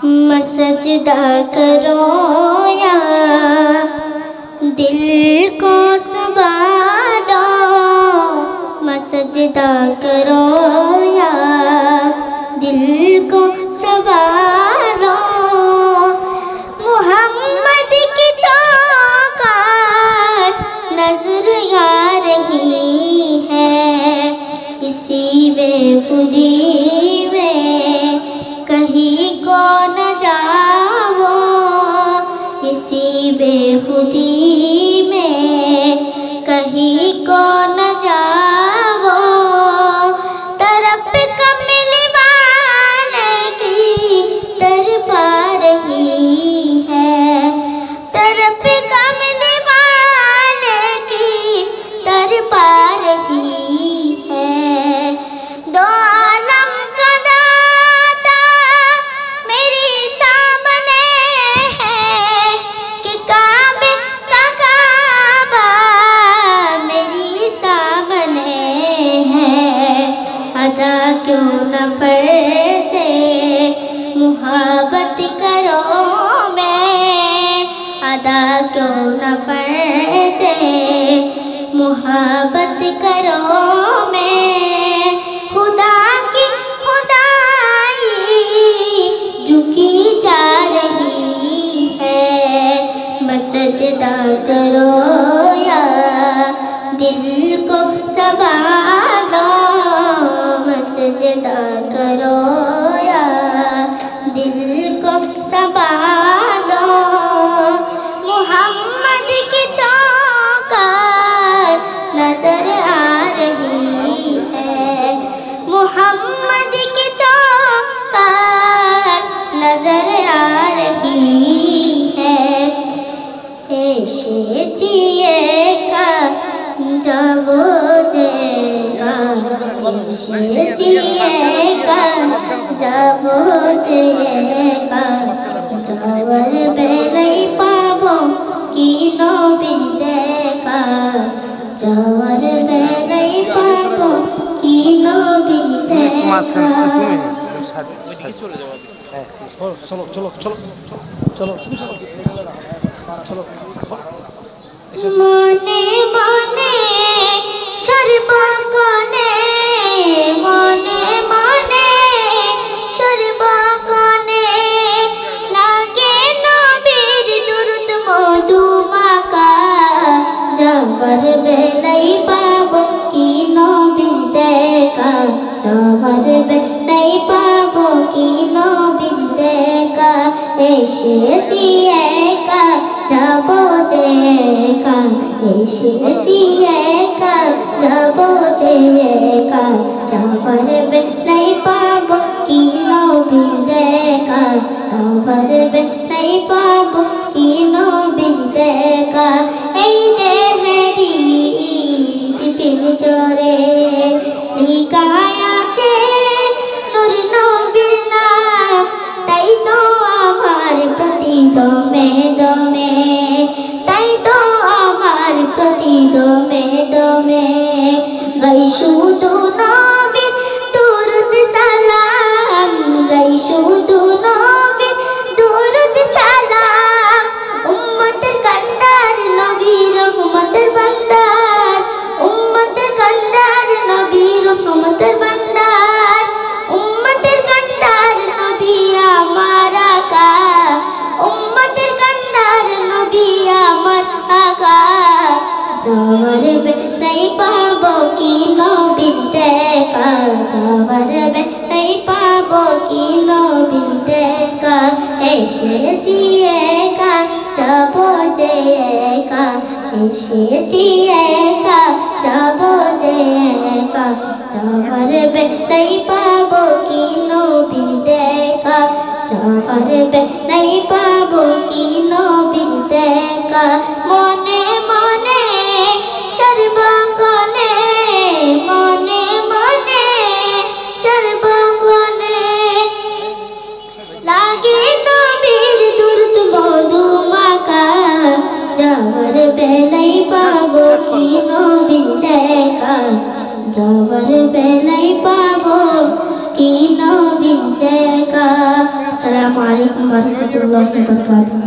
सजदा करो या दिल को संवारो, सजदा करो या दिल को संवारो। मोहम्मद की चौकार नजर आ रही है, इसी बेखुदी में कहीं को न जाओ, इसी बेखुदी में कहीं को न जाओ। तरफ कमली वाले की तरपा रही है, तरफ कमली वाले की तरपा रही है। दो आलम का दाता मेरे सामने है कि काबे का काबा मेरी सामने है। अदा क्यों न फर्ज़े मुहब्बत करो मैं, अदा क्यों न फर्ज़े मुहब्बत करो मैं। खुदा की खुदाई झुकी जा रही है, बस सजदा करो या दिल को संभालो, बस सजदा करो या दिल को संभालो। मोहम्मद की चौकार नजर आ रही है, मोहम्मद की चौकार नजर आ रही है। ऐशे जिएगा जब जेगा, ऐशे जिएगा जब जेगा। जवर में नहीं पाबो की नो बिंदेगा, जवर में नहीं पाबो की नो बिंदेगा। चलो चलो चलो चलो चलो। मने मने शरबकने, मने मने शरबकने लागे नबीर दुरुद मधुमाका। जबर नहीं पाबो की नबीर देखा, जबर नहीं पाबो की नबीर देखा। ऐशे जिएगा जब जेगा, ऐशे जिएगा जब जेगा। जबर नहीं पाबो की नबीर देखा, जबर नहीं पाबो की नबीर देखा। এই দেহেরি জিপিন জোরে লিখায় আছে নূর নবীর নাম, তাই তো আমার প্রতি দমে দমে, তাই তো আমার প্রতি দমে দমে গাই শুধু নবীর দুরুদ সালাম, গাই শুধু নবীর দুরুদ সালাম। উম্মতের কান্ডার নবী রহমতের ভান্ডার, উম্মতের কান্ডার নবী রহমতের ভান্ডার, উম্মতের কান্ডার নবী আমার আকা, উম্মতের কান্ডার নবী আমার আকা। জবর नहीं पाबो की नबीर देखा, जबर नहीं पाबो की नबीर देखा। ऐशे जिएगा जब जेगा, ऐशे जिएगा जब जेगा। जबर नहीं पाबो की नबीर देखा, जबर नहीं पाबो की नबीर देखा। मने मने शरबकने, मने मने शरबकने लागे नबीर दुरुद मधुमाका। जबर नहीं पाबो की नबीर देखा, जबर नहीं पाबो की नबीर देखा। আসসালামু আলাইকুম ওয়া রাহমাতুল্লাহি ওয়া বারাকাতুহু।